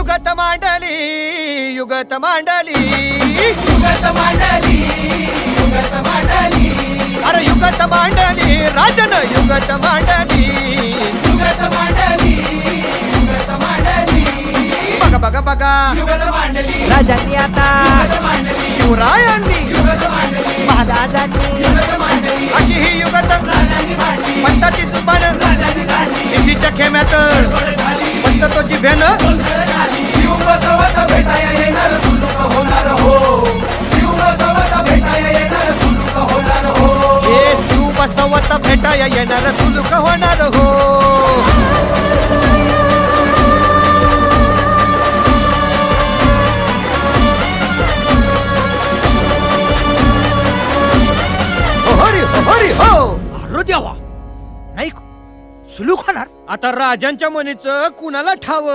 युगत मांडली युगत मांडली युगत मांडली युगत मांडली अरे युगत मांडली राजन युगत मांडली युगत मांडली युगत मांडली बघा बघा बघा युगत मांडली राजांनी आता युगत मांडली शिवरायांनी युगत मांडली महाराजांनी युगत मांडली अशी ही युगत राजांनी मांडली पंताची जुबान राजांनी काढली सिद्धीच्या खेम्यात गडबड झाली पंत तो जिभेनं गोंधळ झाली शिव बसवत भेटाया येणार सुलूक होणार हो शिव बसवत भेटाया येणार सुलूक होणार हो हे शिव बसवत भेटाया येणार सुलूक होणार हो हरी हो हरी हो अरे देवा नाही सुलूक होणार आता राजांच्या मनीचं कुणाला ठाव